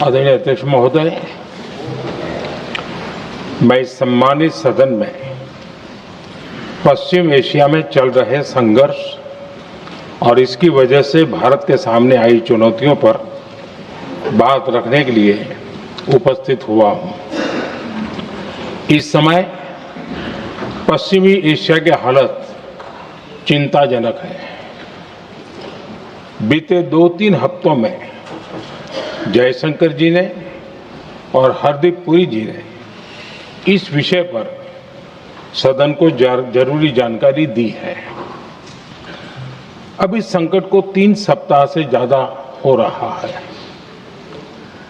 आदरणीय अध्यक्ष महोदय, मैं इस सम्मानित सदन में पश्चिम एशिया में चल रहे संघर्ष और इसकी वजह से भारत के सामने आई चुनौतियों पर बात रखने के लिए उपस्थित हुआ हूं। इस समय पश्चिमी एशिया की हालत चिंताजनक है। बीते 2-3 हफ्तों में जयशंकर जी ने और हरदीप पुरी जी ने इस विषय पर सदन को जरूरी जानकारी दी है। अब इस संकट को 3 सप्ताह से ज्यादा हो रहा है।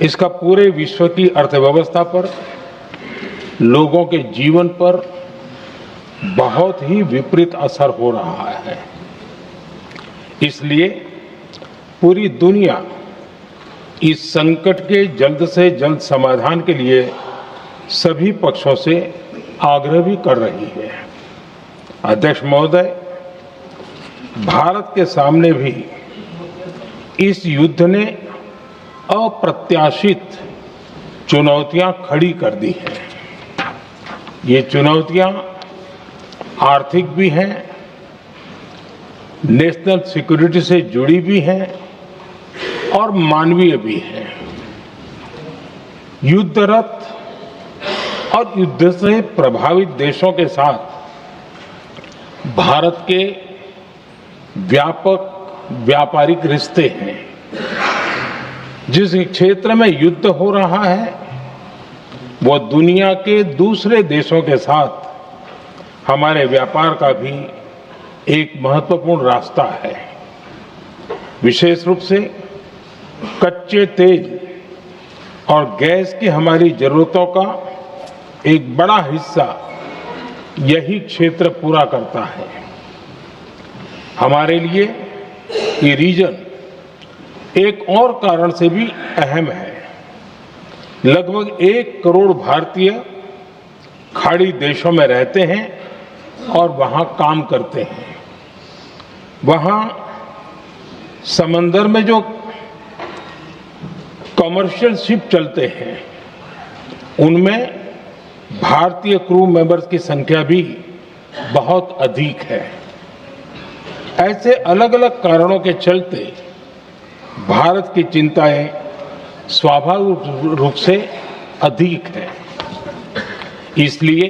इसका पूरे विश्व की अर्थव्यवस्था पर, लोगों के जीवन पर बहुत ही विपरीत असर हो रहा है। इसलिए पूरी दुनिया इस संकट के जल्द से जल्द समाधान के लिए सभी पक्षों से आग्रह भी कर रही है। अध्यक्ष महोदय, भारत के सामने भी इस युद्ध ने अप्रत्याशित चुनौतियां खड़ी कर दी हैं। ये चुनौतियां आर्थिक भी हैं, नेशनल सिक्योरिटी से जुड़ी भी हैं और मानवीय भी है। युद्धरत और युद्ध से प्रभावित देशों के साथ भारत के व्यापक व्यापारिक रिश्ते हैं। जिस क्षेत्र में युद्ध हो रहा है वो दुनिया के दूसरे देशों के साथ हमारे व्यापार का भी एक महत्वपूर्ण रास्ता है। विशेष रूप से कच्चे तेल और गैस की हमारी जरूरतों का एक बड़ा हिस्सा यही क्षेत्र पूरा करता है। हमारे लिए ये रीजन एक और कारण से भी अहम है। लगभग 1 करोड़ भारतीय खाड़ी देशों में रहते हैं और वहां काम करते हैं। वहां समंदर में जो कमर्शियल शिप चलते हैं उनमें भारतीय क्रू मेंबर्स की संख्या भी बहुत अधिक है। ऐसे अलग अलग कारणों के चलते भारत की चिंताएं स्वाभाविक रूप से अधिक है। इसलिए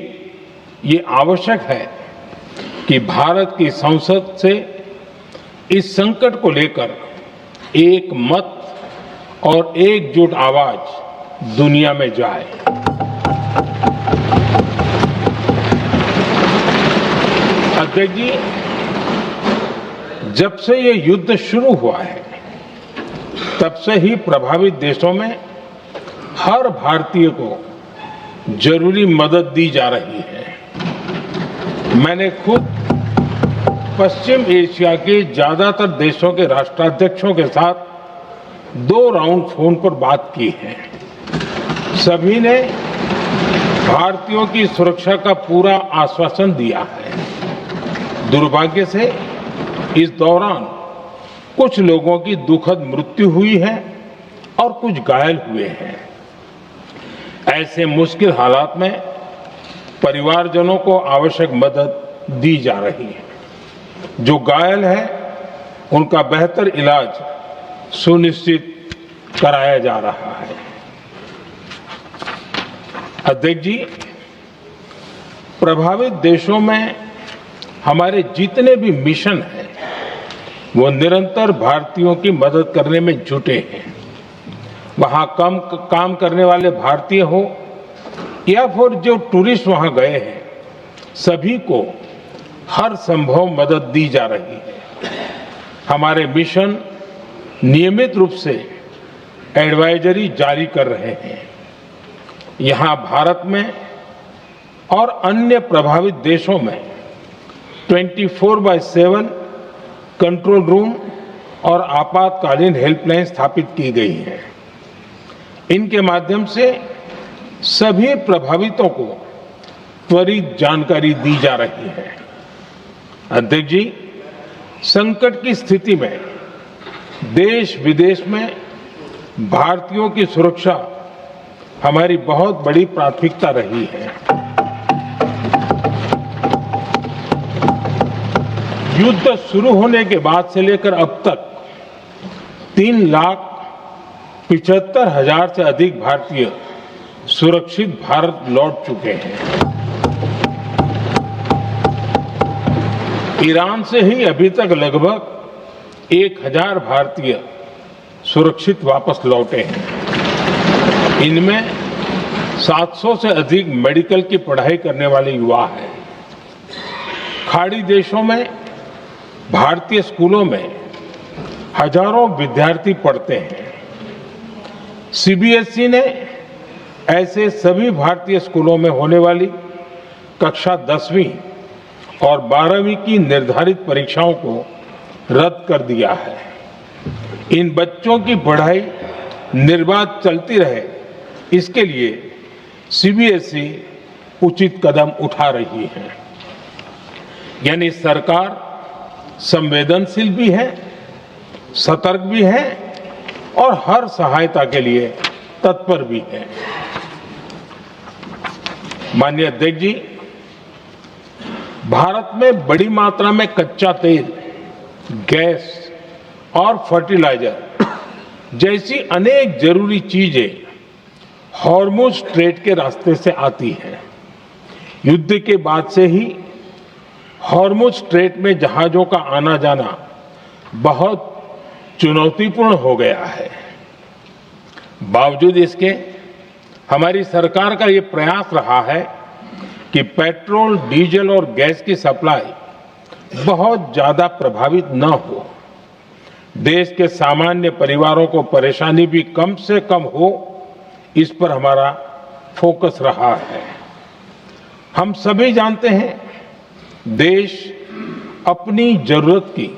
ये आवश्यक है कि भारत की संसद से इस संकट को लेकर एक मत और एकजुट आवाज दुनिया में जाए। अध्यक्ष जी, जब से ये युद्ध शुरू हुआ है तब से ही प्रभावित देशों में हर भारतीय को जरूरी मदद दी जा रही है। मैंने खुद पश्चिम एशिया के ज्यादातर देशों के राष्ट्राध्यक्षों के साथ 2 राउंड फोन पर बात की है। सभी ने भारतीयों की सुरक्षा का पूरा आश्वासन दिया है। दुर्भाग्य से इस दौरान कुछ लोगों की दुखद मृत्यु हुई है और कुछ घायल हुए हैं। ऐसे मुश्किल हालात में परिवारजनों को आवश्यक मदद दी जा रही है। जो घायल है उनका बेहतर इलाज सुनिश्चित कराया जा रहा है। अध्यक्ष जी, प्रभावित देशों में हमारे जितने भी मिशन हैं वो निरंतर भारतीयों की मदद करने में जुटे हैं। वहां काम करने वाले भारतीय हो या फिर जो टूरिस्ट वहां गए हैं, सभी को हर संभव मदद दी जा रही है। हमारे मिशन नियमित रूप से एडवाइजरी जारी कर रहे हैं। यहां भारत में और अन्य प्रभावित देशों में 24/7 कंट्रोल रूम और आपातकालीन हेल्पलाइन स्थापित की गई है। इनके माध्यम से सभी प्रभावितों को त्वरित जानकारी दी जा रही है। अध्यक्ष जी, संकट की स्थिति में देश विदेश में भारतीयों की सुरक्षा हमारी बहुत बड़ी प्राथमिकता रही है। युद्ध शुरू होने के बाद से लेकर अब तक 3,75,000 से अधिक भारतीय सुरक्षित भारत लौट चुके हैं। ईरान से ही अभी तक लगभग 1,000 भारतीय सुरक्षित वापस लौटे हैं। इनमें 700 से अधिक मेडिकल की पढ़ाई करने वाले युवा हैं। खाड़ी देशों में भारतीय स्कूलों में हजारों विद्यार्थी पढ़ते हैं। सीबीएसई ने ऐसे सभी भारतीय स्कूलों में होने वाली कक्षा 10वीं और 12वीं की निर्धारित परीक्षाओं को रद्द कर दिया है। इन बच्चों की पढ़ाई निर्बाध चलती रहे, इसके लिए सीबीएसई उचित कदम उठा रही है। यानी सरकार संवेदनशील भी है, सतर्क भी है और हर सहायता के लिए तत्पर भी है। माननीय अध्यक्ष जी, भारत में बड़ी मात्रा में कच्चा तेल, गैस और फर्टिलाइजर जैसी अनेक जरूरी चीजें हॉर्मुज स्ट्रेट के रास्ते से आती हैं। युद्ध के बाद से ही हॉर्मुज स्ट्रेट में जहाजों का आना जाना बहुत चुनौतीपूर्ण हो गया है। बावजूद इसके हमारी सरकार का ये प्रयास रहा है कि पेट्रोल, डीजल और गैस की सप्लाई बहुत ज्यादा प्रभावित न हो। देश के सामान्य परिवारों को परेशानी भी कम से कम हो, इस पर हमारा फोकस रहा है। हम सभी जानते हैं, देश अपनी जरूरत की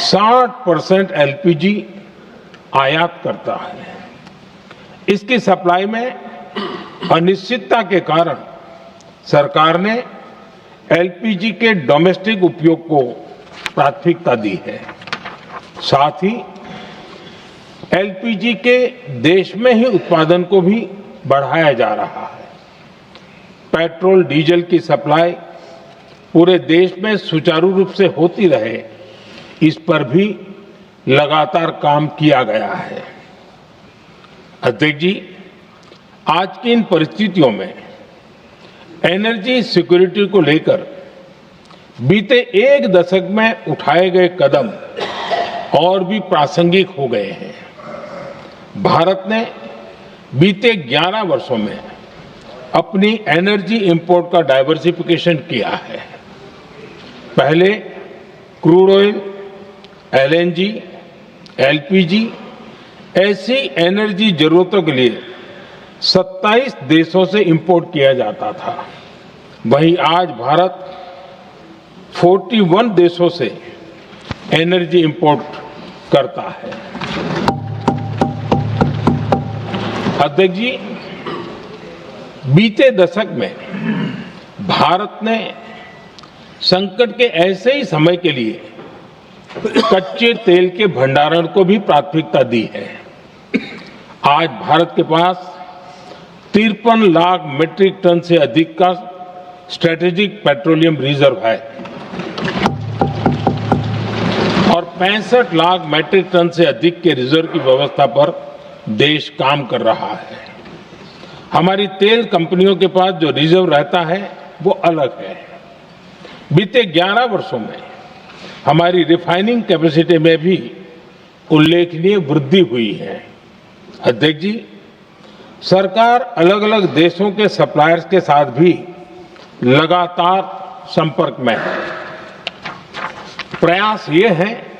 60% एलपीजी आयात करता है। इसकी सप्लाई में अनिश्चितता के कारण सरकार ने एलपीजी के डोमेस्टिक उपयोग को प्राथमिकता दी है। साथ ही एलपीजी के देश में ही उत्पादन को भी बढ़ाया जा रहा है। पेट्रोल, डीजल की सप्लाई पूरे देश में सुचारू रूप से होती रहे, इस पर भी लगातार काम किया गया है। अध्यक्ष जी, आज की इन परिस्थितियों में एनर्जी सिक्योरिटी को लेकर बीते एक दशक में उठाए गए कदम और भी प्रासंगिक हो गए हैं। भारत ने बीते 11 वर्षों में अपनी एनर्जी इंपोर्ट का डाइवर्सिफिकेशन किया है। पहले क्रूड ऑयल, एलएनजी, एलपीजी ऐसी एनर्जी जरूरतों के लिए 27 देशों से इंपोर्ट किया जाता था। वहीं आज भारत 41 देशों से एनर्जी इंपोर्ट करता है। अध्यक्ष जी, बीते दशक में भारत ने संकट के ऐसे ही समय के लिए कच्चे तेल के भंडारण को भी प्राथमिकता दी है। आज भारत के पास 53 लाख मीट्रिक टन से अधिक का स्ट्रेटेजिक पेट्रोलियम रिजर्व है और 65 लाख मीट्रिक टन से अधिक के रिजर्व की व्यवस्था पर देश काम कर रहा है। हमारी तेल कंपनियों के पास जो रिजर्व रहता है वो अलग है। बीते 11 वर्षों में हमारी रिफाइनिंग कैपेसिटी में भी उल्लेखनीय वृद्धि हुई है। अध्यक्ष जी, सरकार अलग अलग देशों के सप्लायर्स के साथ भी लगातार संपर्क में है। प्रयास ये है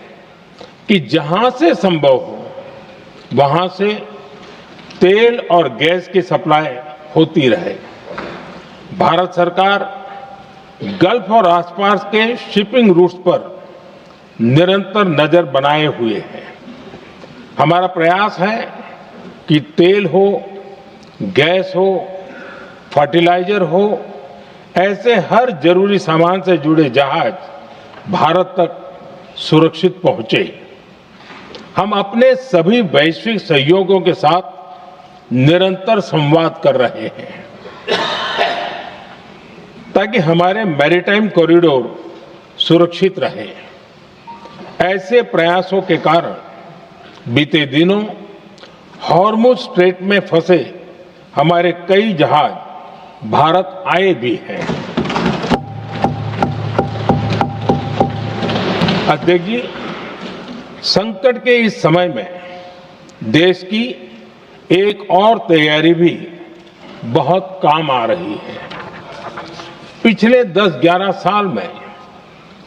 कि जहां से संभव हो वहां से तेल और गैस की सप्लाई होती रहे। भारत सरकार गल्फ और आसपास के शिपिंग रूट्स पर निरंतर नजर बनाए हुए है। हमारा प्रयास है कि तेल हो, गैस हो, फर्टिलाइजर हो, ऐसे हर जरूरी सामान से जुड़े जहाज भारत तक सुरक्षित पहुंचे। हम अपने सभी वैश्विक सहयोगियों के साथ निरंतर संवाद कर रहे हैं ताकि हमारे मैरीटाइम कॉरिडोर सुरक्षित रहे। ऐसे प्रयासों के कारण बीते दिनों हॉर्मुज स्ट्रेट में फंसे हमारे कई जहाज भारत आए भी हैं। अध्यक्ष जी, संकट के इस समय में देश की एक और तैयारी भी बहुत काम आ रही है। पिछले 10-11 साल में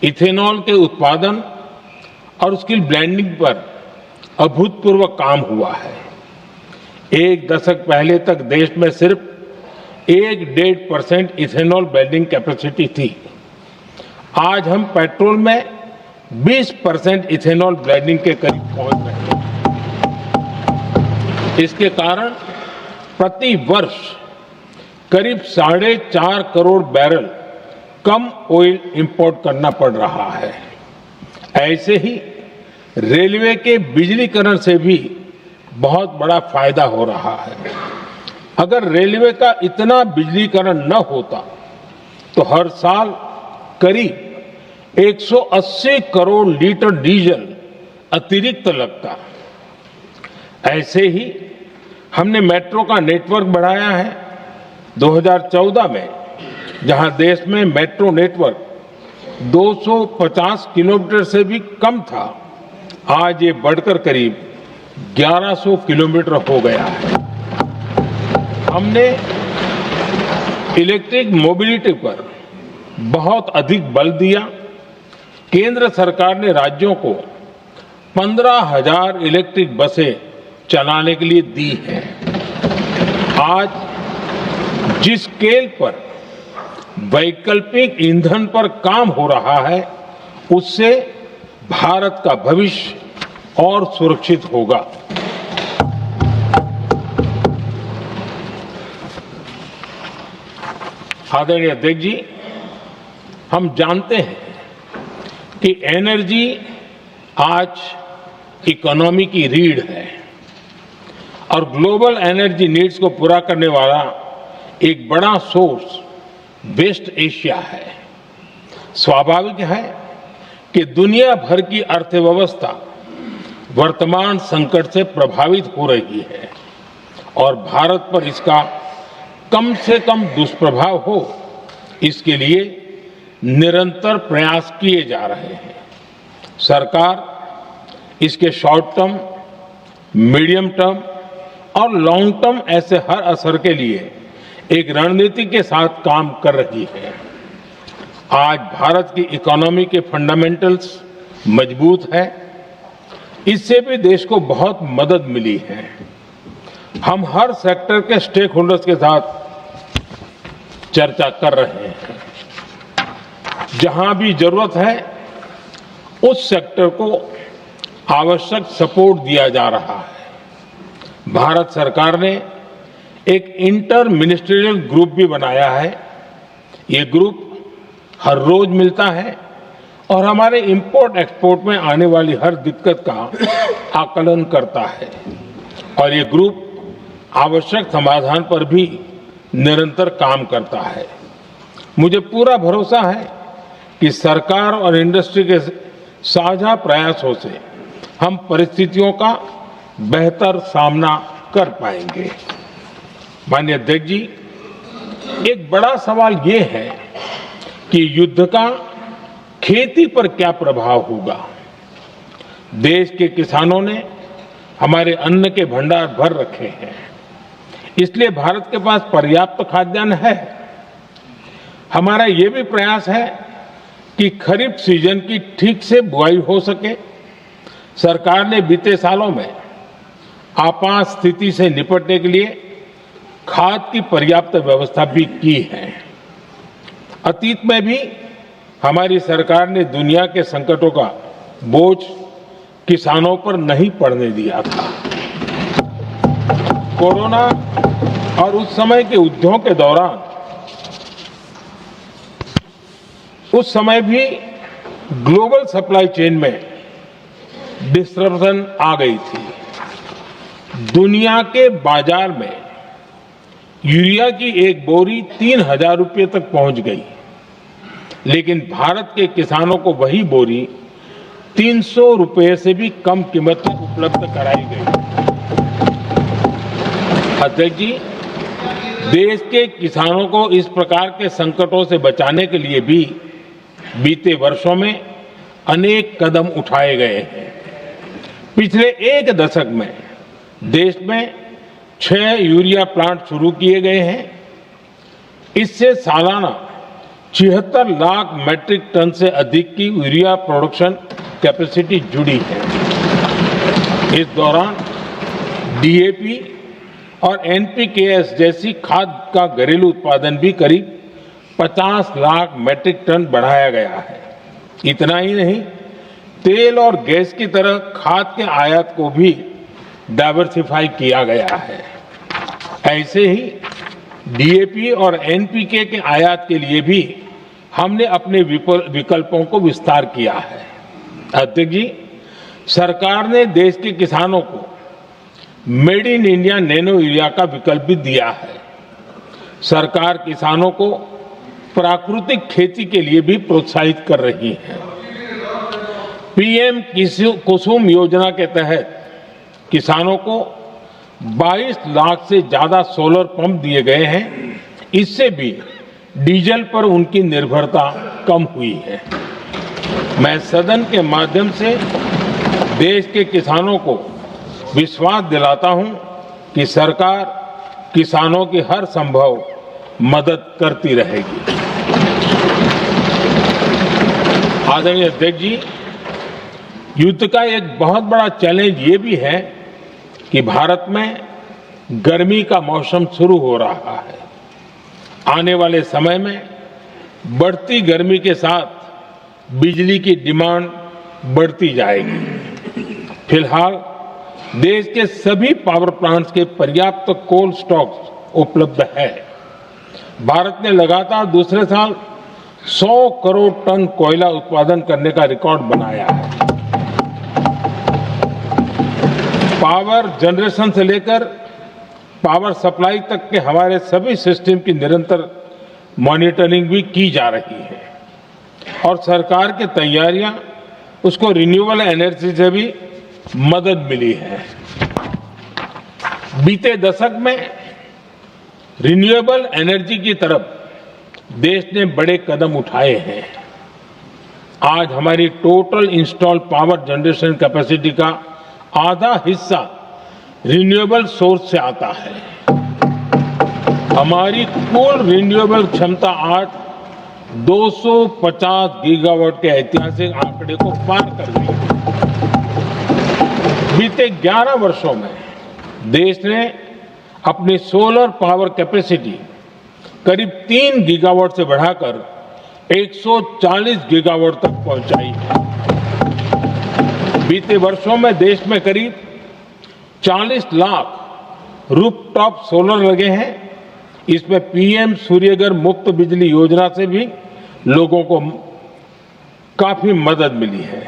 इथेनॉल के उत्पादन और उसकी ब्लेंडिंग पर अभूतपूर्व काम हुआ है। एक दशक पहले तक देश में सिर्फ 1-1.5% इथेनॉल ब्लेंडिंग कैपेसिटी थी। आज हम पेट्रोल में 20% इथेनॉल ब्लेंडिंग के करीब पहुंच रहे हैं। इसके कारण प्रति वर्ष करीब 4.5 करोड़ बैरल कम ऑयल इंपोर्ट करना पड़ रहा है। ऐसे ही रेलवे के बिजलीकरण से भी बहुत बड़ा फायदा हो रहा है। अगर रेलवे का इतना बिजलीकरण न होता तो हर साल करीब 180 करोड़ लीटर डीजल अतिरिक्त लगता। ऐसे ही हमने मेट्रो का नेटवर्क बढ़ाया है। 2014 में जहां देश में मेट्रो नेटवर्क 250 किलोमीटर से भी कम था, आज ये बढ़कर करीब 1100 किलोमीटर हो गया है। हमने इलेक्ट्रिक मोबिलिटी पर बहुत अधिक बल दिया। केंद्र सरकार ने राज्यों को 15,000 इलेक्ट्रिक बसें चलाने के लिए दी हैं। आज जिस स्केल पर वैकल्पिक ईंधन पर काम हो रहा है, उससे भारत का भविष्य और सुरक्षित होगा। आदरणीय अध्यक्ष जी, हम जानते हैं कि एनर्जी आज इकोनॉमी की रीढ़ है और ग्लोबल एनर्जी नीड्स को पूरा करने वाला एक बड़ा सोर्स वेस्ट एशिया है। स्वाभाविक है कि दुनिया भर की अर्थव्यवस्था वर्तमान संकट से प्रभावित हो रही है और भारत पर इसका कम से कम दुष्प्रभाव हो, इसके लिए निरंतर प्रयास किए जा रहे हैं। सरकार इसके शॉर्ट टर्म, मीडियम टर्म और लॉन्ग टर्म ऐसे हर असर के लिए एक रणनीति के साथ काम कर रही है। आज भारत की इकोनॉमी के फंडामेंटल्स मजबूत है। इससे भी देश को बहुत मदद मिली है। हम हर सेक्टर के स्टेक होल्डर्स के साथ चर्चा कर रहे हैं। जहां भी जरूरत है उस सेक्टर को आवश्यक सपोर्ट दिया जा रहा है। भारत सरकार ने एक इंटर मिनिस्ट्रियल ग्रुप भी बनाया है। ये ग्रुप हर रोज मिलता है और हमारे इंपोर्ट एक्सपोर्ट में आने वाली हर दिक्कत का आकलन करता है और ये ग्रुप आवश्यक समाधान पर भी निरंतर काम करता है। मुझे पूरा भरोसा है कि सरकार और इंडस्ट्री के साझा प्रयासों से हम परिस्थितियों का बेहतर सामना कर पाएंगे। माननीय अध्यक्ष जी, एक बड़ा सवाल ये है कि युद्ध का खेती पर क्या प्रभाव होगा। देश के किसानों ने हमारे अन्न के भंडार भर रखे हैं, इसलिए भारत के पास पर्याप्त खाद्यान्न है। हमारा ये भी प्रयास है कि खरीफ सीजन की ठीक से बुआई हो सके। सरकार ने बीते सालों में आपात स्थिति से निपटने के लिए खाद की पर्याप्त व्यवस्था भी की है। अतीत में भी हमारी सरकार ने दुनिया के संकटों का बोझ किसानों पर नहीं पड़ने दिया था। कोरोना और उस समय के युद्धों के दौरान उस समय भी ग्लोबल सप्लाई चेन में डिस्ट्रप्शन आ गई थी। दुनिया के बाजार में यूरिया की एक बोरी 3,000 रुपये तक पहुंच गई, लेकिन भारत के किसानों को वही बोरी 300 रुपये से भी कम कीमत में उपलब्ध कराई गई। अध्यक्ष जी, देश के किसानों को इस प्रकार के संकटों से बचाने के लिए भी बीते वर्षों में अनेक कदम उठाए गए हैं। पिछले एक दशक में देश में 6 यूरिया प्लांट शुरू किए गए हैं। इससे सालाना 76 लाख मैट्रिक टन से अधिक की यूरिया प्रोडक्शन कैपेसिटी जुड़ी है। इस दौरान डीएपी और एनपीकेएस जैसी खाद का घरेलू उत्पादन भी करीब 50 लाख मैट्रिक टन बढ़ाया गया है। इतना ही नहीं, तेल और गैस की तरह खाद के आयात को भी डाइवर्सिफाई किया गया है। ऐसे ही डीएपी और एनपीके के आयात के लिए भी हमने अपने विकल्पों को विस्तार किया है। अध्यक्ष जी, सरकार ने देश के किसानों को made in India nano urea का विकल्प भी दिया है। सरकार किसानों को प्राकृतिक खेती के लिए भी प्रोत्साहित कर रही है। पीएम कुसुम योजना के तहत किसानों को 22 लाख से ज्यादा सोलर पंप दिए गए हैं। इससे भी डीजल पर उनकी निर्भरता कम हुई है। मैं सदन के माध्यम से देश के किसानों को विश्वास दिलाता हूं कि सरकार किसानों की हर संभव मदद करती रहेगी। आदरणीय अध्यक्ष जी, युद्ध का एक बहुत बड़ा चैलेंज ये भी है कि भारत में गर्मी का मौसम शुरू हो रहा है। आने वाले समय में बढ़ती गर्मी के साथ बिजली की डिमांड बढ़ती जाएगी। फिलहाल देश के सभी पावर प्लांट्स के पर्याप्त कोल स्टॉक्स उपलब्ध है। भारत ने लगातार दूसरे साल 100 करोड़ टन कोयला उत्पादन करने का रिकॉर्ड बनाया है। पावर जनरेशन से लेकर पावर सप्लाई तक के हमारे सभी सिस्टम की निरंतर मॉनिटरिंग भी की जा रही है और सरकार की तैयारियां उसको रिन्यूएबल एनर्जी से भी मदद मिली है। बीते दशक में रिन्यूएबल एनर्जी की तरफ देश ने बड़े कदम उठाए हैं। आज हमारी total installed power generation capacity का आधा हिस्सा रिन्यूएबल सोर्स से आता है। हमारी कुल रिन्यूएबल क्षमता आज 250 गीगावाट के ऐतिहासिक आंकड़े को पार कर गई है। बीते 11 वर्षों में देश ने अपनी सोलर पावर कैपेसिटी करीब 3 गीगावाट से बढ़ाकर 140 गीगावाट तक पहुंचाई है। बीते वर्षों में देश में करीब 40 लाख रूफटॉप सोलर लगे हैं। इसमें पीएम सूर्यघर मुफ्त बिजली योजना से भी लोगों को काफी मदद मिली है।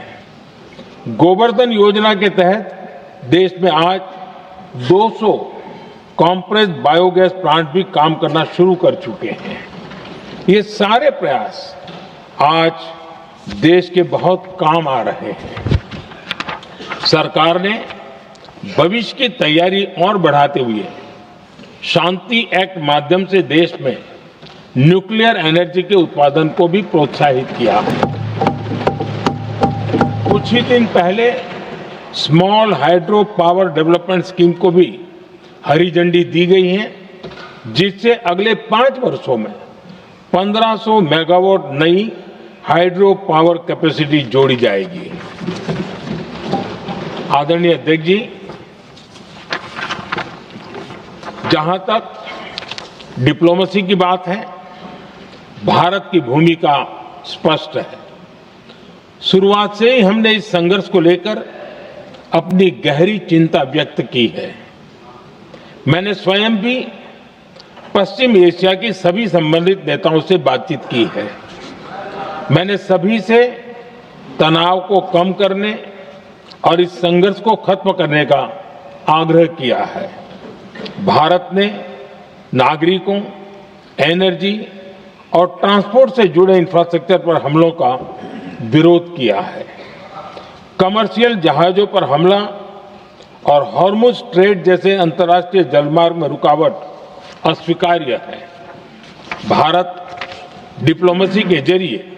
गोवर्धन योजना के तहत देश में आज 200 कॉम्प्रेस्ड बायोगैस प्लांट भी काम करना शुरू कर चुके हैं। ये सारे प्रयास आज देश के बहुत काम आ रहे हैं। सरकार ने भविष्य की तैयारी और बढ़ाते हुए शांति एक्ट माध्यम से देश में न्यूक्लियर एनर्जी के उत्पादन को भी प्रोत्साहित किया है। कुछ ही दिन पहले small hydro power development scheme को भी हरी झंडी दी गई है, जिससे अगले 5 वर्षों में 1500 मेगावाट नई हाइड्रो पावर कैपेसिटी जोड़ी जाएगी। आदरणीय अध्यक्ष जी, जहां तक डिप्लोमेसी की बात है, भारत की भूमिका स्पष्ट है। शुरुआत से ही हमने इस संघर्ष को लेकर अपनी गहरी चिंता व्यक्त की है। मैंने स्वयं भी पश्चिम एशिया की सभी संबंधित नेताओं से बातचीत की है। मैंने सभी से तनाव को कम करने और इस संघर्ष को खत्म करने का आग्रह किया है। भारत ने नागरिकों, एनर्जी और ट्रांसपोर्ट से जुड़े इंफ्रास्ट्रक्चर पर हमलों का विरोध किया है। कमर्शियल जहाजों पर हमला और हॉर्मुज स्ट्रेट जैसे अंतर्राष्ट्रीय जलमार्ग में रुकावट अस्वीकार्य है। भारत डिप्लोमेसी के जरिए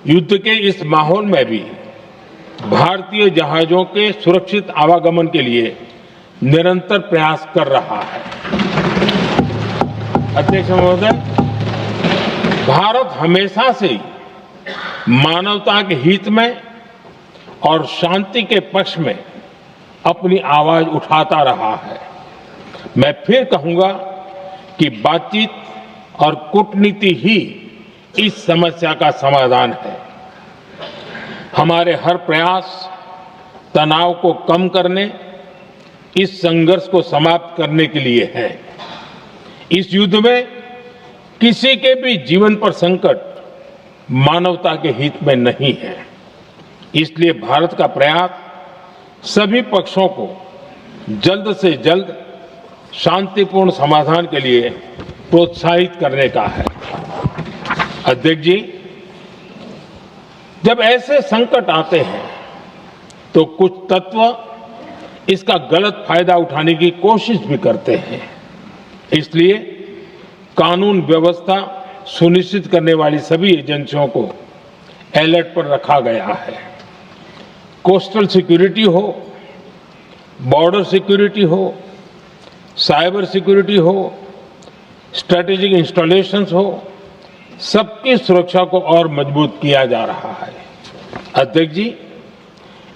युद्ध के इस माहौल में भी भारतीय जहाजों के सुरक्षित आवागमन के लिए निरंतर प्रयास कर रहा है। अध्यक्ष महोदय, भारत हमेशा से ही मानवता के हित में और शांति के पक्ष में अपनी आवाज उठाता रहा है। मैं फिर कहूंगा कि बातचीत और कूटनीति ही इस समस्या का समाधान है। हमारे हर प्रयास तनाव को कम करने, इस संघर्ष को समाप्त करने के लिए है। इस युद्ध में किसी के भी जीवन पर संकट मानवता के हित में नहीं है। इसलिए भारत का प्रयास सभी पक्षों को जल्द से जल्द शांतिपूर्ण समाधान के लिए प्रोत्साहित करने का है। अध्यक्ष जी, जब ऐसे संकट आते हैं तो कुछ तत्व इसका गलत फायदा उठाने की कोशिश भी करते हैं। इसलिए कानून व्यवस्था सुनिश्चित करने वाली सभी एजेंसियों को अलर्ट पर रखा गया है। कोस्टल सिक्योरिटी हो, बॉर्डर सिक्योरिटी हो, साइबर सिक्योरिटी हो, स्ट्रेटेजिक इंस्टॉलेशंस हो, सबकी सुरक्षा को और मजबूत किया जा रहा है। अध्यक्ष जी,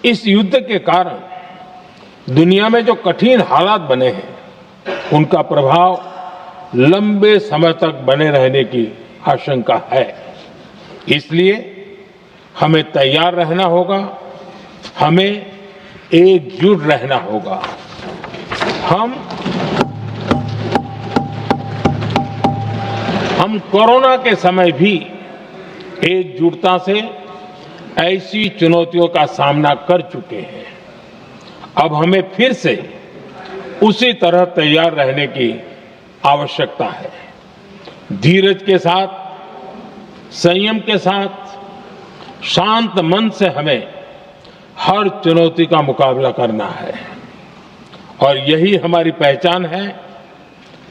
इस युद्ध के कारण दुनिया में जो कठिन हालात बने हैं, उनका प्रभाव लंबे समय तक बने रहने की आशंका है। इसलिए हमें तैयार रहना होगा, हमें एकजुट रहना होगा। हम कोरोना के समय भी एकजुटता से ऐसी चुनौतियों का सामना कर चुके हैं। अब हमें फिर से उसी तरह तैयार रहने की आवश्यकता है। धीरज के साथ, संयम के साथ, शांत मन से हमें हर चुनौती का मुकाबला करना है और यही हमारी पहचान है,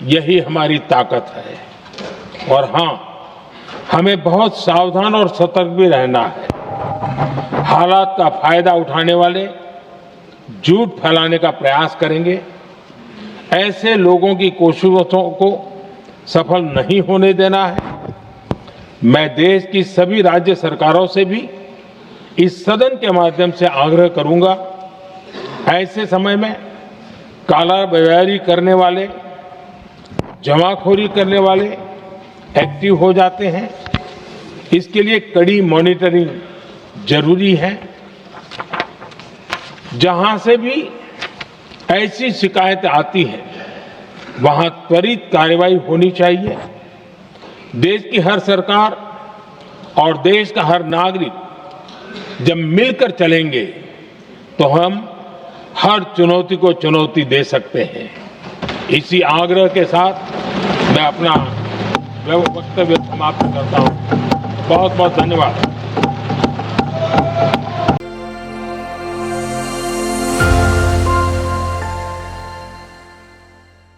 यही हमारी ताकत है। और हां, हमें बहुत सावधान और सतर्क भी रहना है। हालात का फायदा उठाने वाले झूठ फैलाने का प्रयास करेंगे, ऐसे लोगों की कोशिशों को सफल नहीं होने देना है। मैं देश की सभी राज्य सरकारों से भी इस सदन के माध्यम से आग्रह करूंगा, ऐसे समय में कालाबाजारी करने वाले, जमाखोरी करने वाले एक्टिव हो जाते हैं। इसके लिए कड़ी मॉनिटरिंग जरूरी है। जहां से भी ऐसी शिकायतें आती हैं, वहां त्वरित कार्रवाई होनी चाहिए। देश की हर सरकार और देश का हर नागरिक जब मिलकर चलेंगे तो हम हर चुनौती को चुनौती दे सकते हैं। इसी आग्रह के साथ मैं अपना वक्तव्य समाप्त करता हूं। बहुत बहुत धन्यवाद।